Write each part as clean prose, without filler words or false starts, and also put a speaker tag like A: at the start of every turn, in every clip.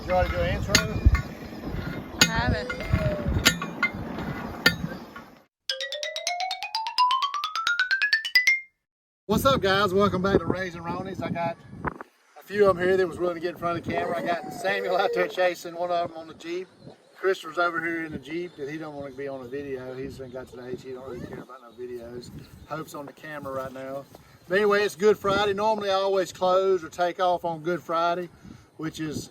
A: You already do an intro?
B: I haven't.
A: What's up, guys? Welcome back to Raising Ronies. I got a few of them here that was willing to get in front of the camera. I got Samuel out there chasing one of them on the Jeep. Christopher's over here in the Jeep that he don't want to be on a video. He's got to the age he don't really care about no videos. Hope's on the camera right now. But anyway, it's Good Friday. Normally I always close or take off on Good Friday, which is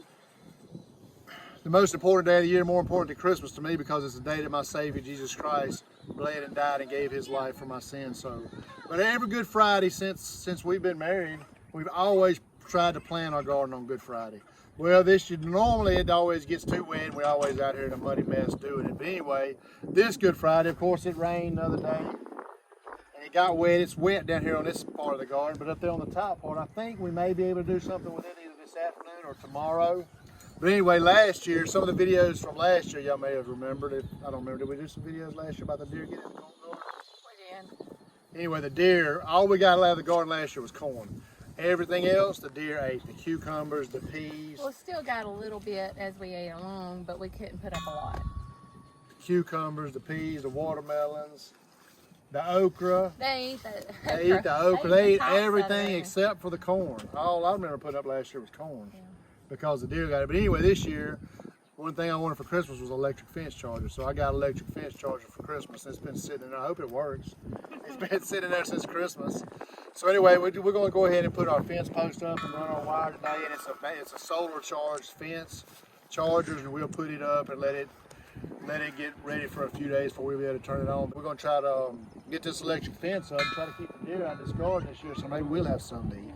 A: the most important day of the year, more important than Christmas to me, because it's the day that my Savior Jesus Christ bled and died and gave his life for my sins. So, but every Good Friday since we've been married, we've always tried to plant our garden on Good Friday. Well, this year, normally it always gets too wet and we're always out here in a muddy mess doing it. But anyway, this Good Friday, of course, it rained the other day and it got wet. It's wet down here on this part of the garden, but up there on the top part, I think we may be able to do something with it either this afternoon or tomorrow. But anyway, last year, some of the videos from last year, y'all may have remembered. I don't remember, did we do some videos last year about the deer getting in the corn garden?
B: We did.
A: Anyway, the deer, all we got out of the garden last year was corn. Everything else, the deer ate. The cucumbers, the peas.
B: Well, still got a little bit as we ate along, but we couldn't put up a lot.
A: The cucumbers, the peas, the watermelons, the okra.
B: They ate the
A: They ate the okra. They ate
B: tops of
A: everything
B: it.
A: except for the corn. All I remember putting up last year was corn.
B: Yeah.
A: Because the deer got it. But anyway, this year, one thing I wanted for Christmas was an electric fence charger. So I got an electric fence charger for Christmas, and it's been sitting there. I hope it works. It's been sitting there since Christmas. So anyway, we're going to go ahead and put our fence post up and run our wire today. And it's a solar charged fence chargers, and we'll put it up and let it get ready for a few days before we'll be able to turn it on. We're going to try to get this electric fence up and try to keep the deer out of this garden this year, so maybe we'll have something to eat.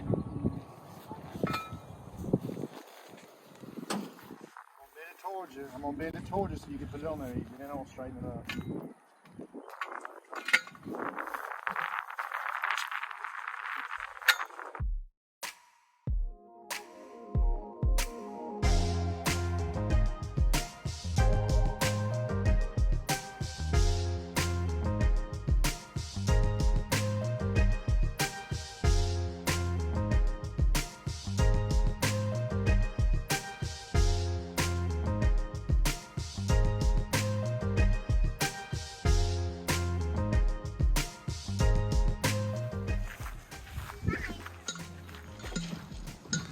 A: I'm gonna bend it towards you so you can put it on there, and then I'll straighten it up.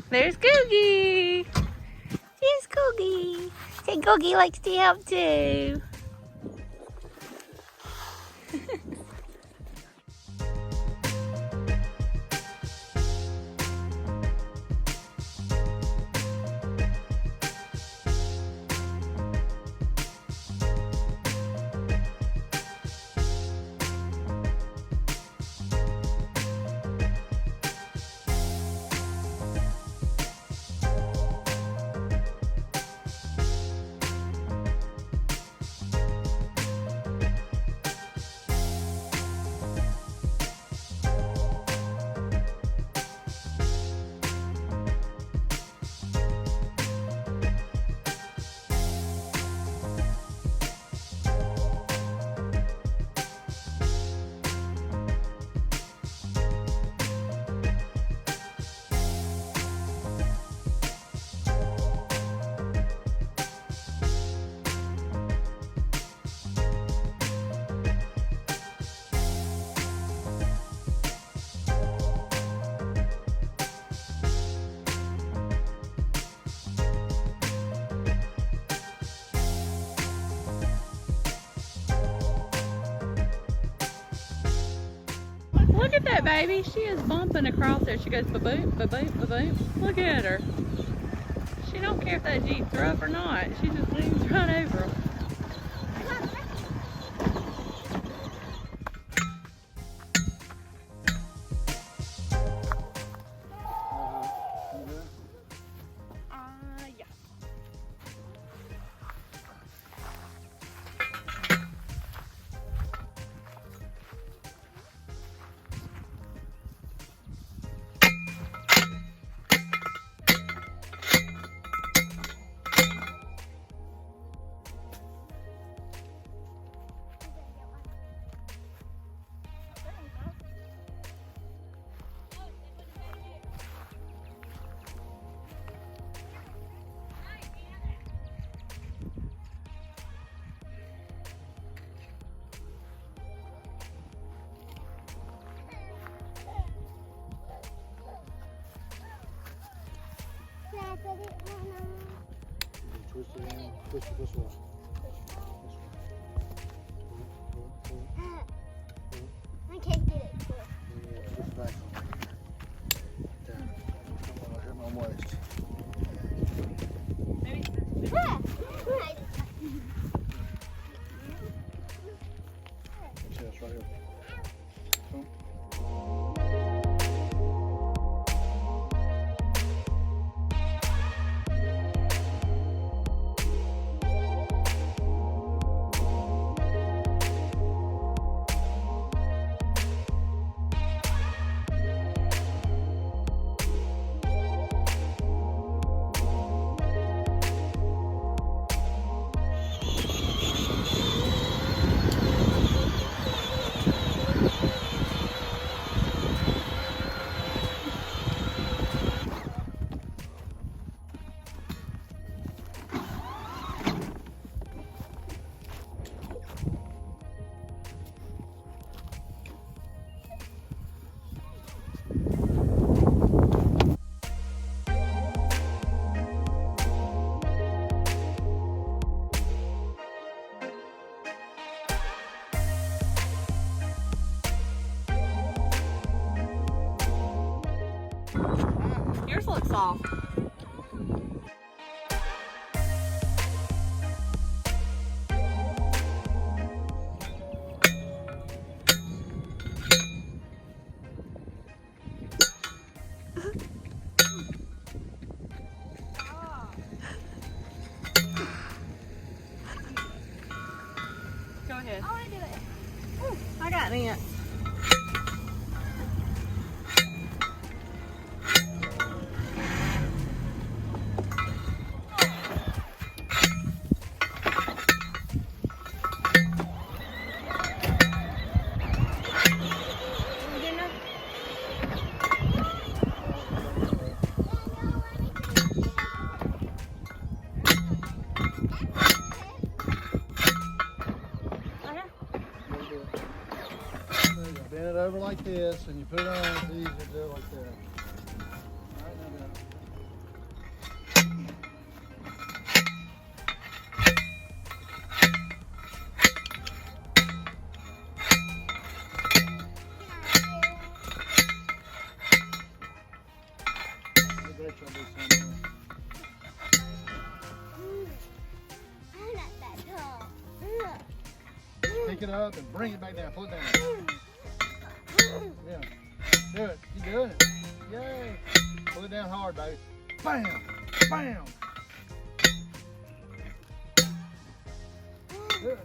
B: There's Googie. Here's Googie. Say Googie likes to help too. Look at that baby. She is bumping across there. She goes ba-boom, ba-boom, ba-boom. Look at her. She don't care if that Jeep's rough or not. She just zooms right over him. Yeah.
A: Twist it around. Twist it this way.
C: I can't get it.
A: Yeah, twist it back. There. I hurt my waist. See, that's right here.
B: Yours looks soft. Go ahead.
C: I want to do it.
B: I got ants.
A: Bend it over like this, and you put it on. It's easy to do it like that. All right, now do it. Bet you'll do something.
C: I'm not that tall.
A: Pick it up and bring it back down. Pull it down. Yeah. Do it. You doing it. Yay. Pull it down hard, baby. Bam. Bam. Good.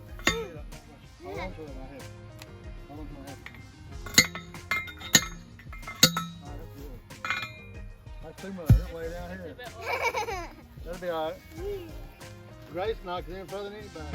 A: Hold on to it. I have. Hold on to my head. All right, that's good. That's too much. Just lay it down here. That'll be all right. Grace knocks it in further than anybody.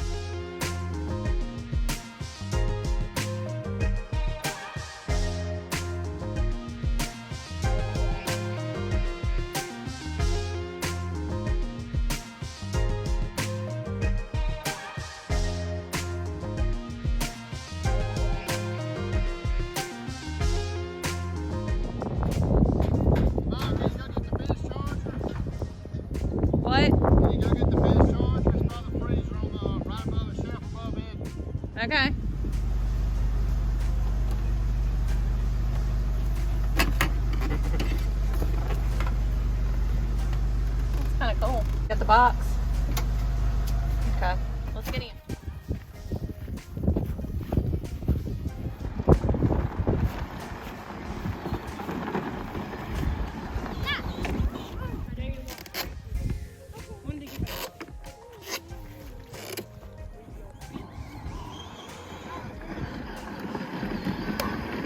B: What?
A: You go get the best charger. It's by the freezer on the right above the shelf above it.
B: Okay. That's kind of cool. Got the box. Okay. Let's get in.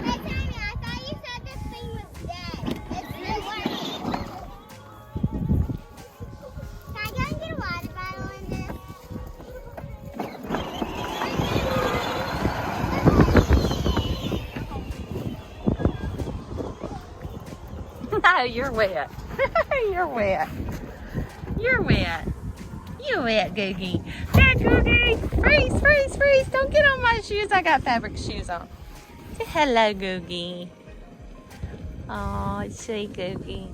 C: Hey, Tammy, I thought you said this thing was dead. It's still working. Can I go and get a water bottle in this?
B: No, you're wet. You're wet. You're wet. You're wet, Googie. There, Googie. Freeze, freeze, freeze. Don't get on my shoes. I got fabric shoes on. Say hello, Googie. Oh, say Googie.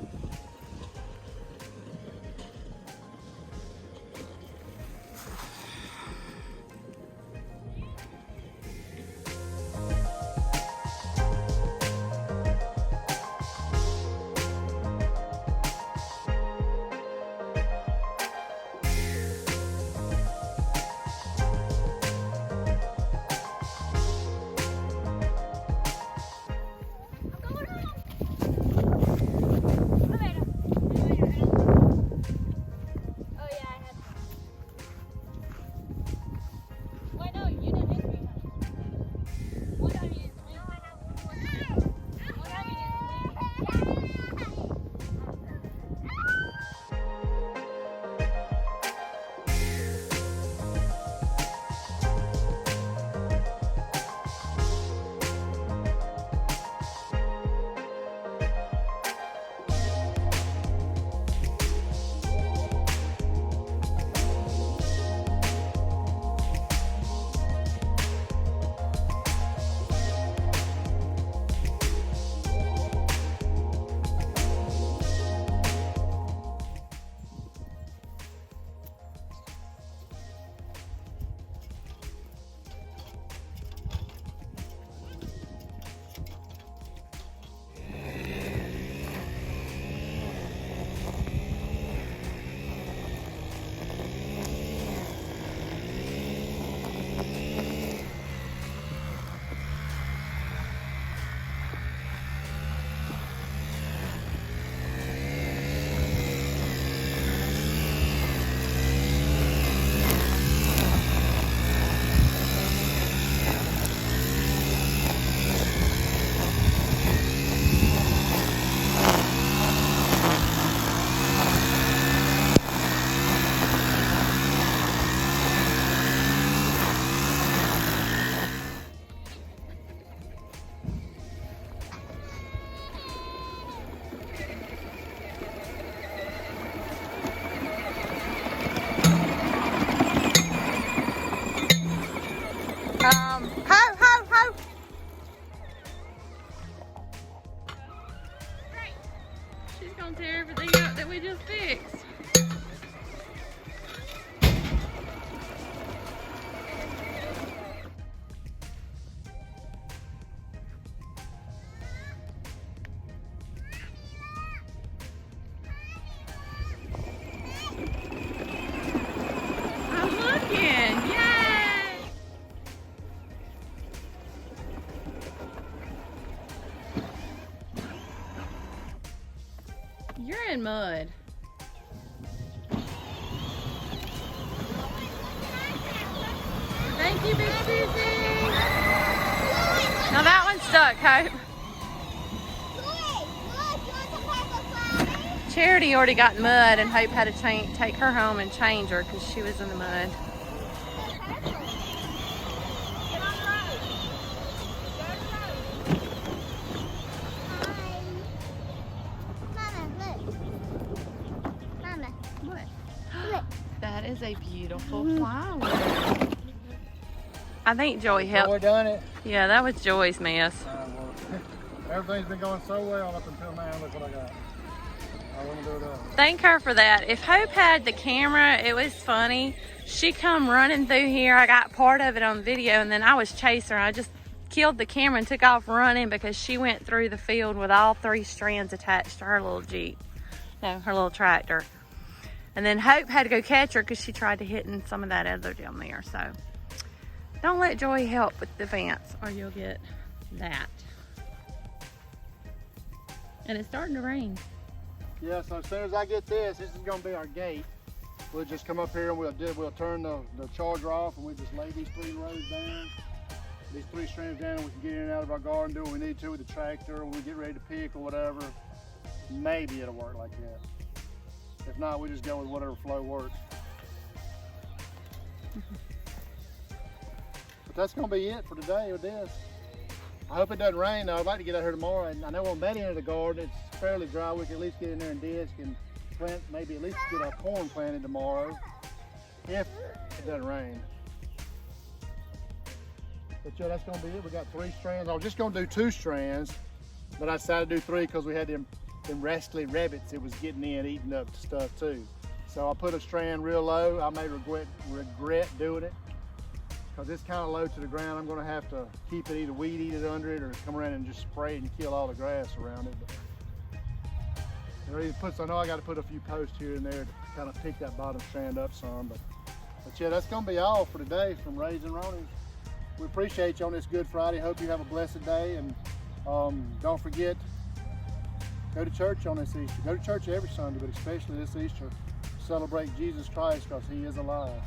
B: that we just fixed. I'm looking. Yay! You're in mud. Thank you, Big Susie. Now that one's stuck, Hope. Charity already got in mud, and Hope had to take her home and change her because she was in the mud. That is a beautiful flower. I think Joy helped.
A: Joy done it.
B: Yeah, that was Joy's mess.
A: Well, everything's been going so well up until now. Look what I got. I want to do it all.
B: Thank her for that. If Hope had the camera, it was funny. She come running through here. I got part of it on video, and then I was chasing her. I just killed the camera and took off running because she went through the field with all 3 strands attached to her little Jeep. No, her little tractor. And then Hope had to go catch her because she tried to hit in some of that other down there. So don't let Joy help with the fence or you'll get that. And it's starting to rain.
A: Yeah, so as soon as I get this is going to be our gate. We'll just come up here and we'll turn the charger off, and we just lay these 3 rows down, these 3 strands down, and we can get in and out of our garden, do what we need to with the tractor when we get ready to pick or whatever. Maybe it'll work like that. If not, we just go with whatever flow works. But that's going to be it for today with this. I hope it doesn't rain though. I'd like to get out here tomorrow. And I know on that end of the garden it's fairly dry. We can at least get in there and disc and plant, maybe at least get our corn planted tomorrow if it doesn't rain. But yeah, that's going to be it. We got 3 strands. I was just going to do 2 strands, but I decided to do 3 because we had them rascally rabbits that was getting in, eating up the stuff too. So I put a strand real low. I may regret doing it because it's kind of low to the ground. I'm going to have to keep it, either weed eat it under it or come around and just spray it and kill all the grass around it. I know I got to put a few posts here and there to kind of pick that bottom strand up some. But yeah, that's going to be all for today from Raising Ronies. We appreciate you on this Good Friday. Hope you have a blessed day, and don't forget, go to church on this Easter. Go to church every Sunday, but especially this Easter. Celebrate Jesus Christ because He is alive.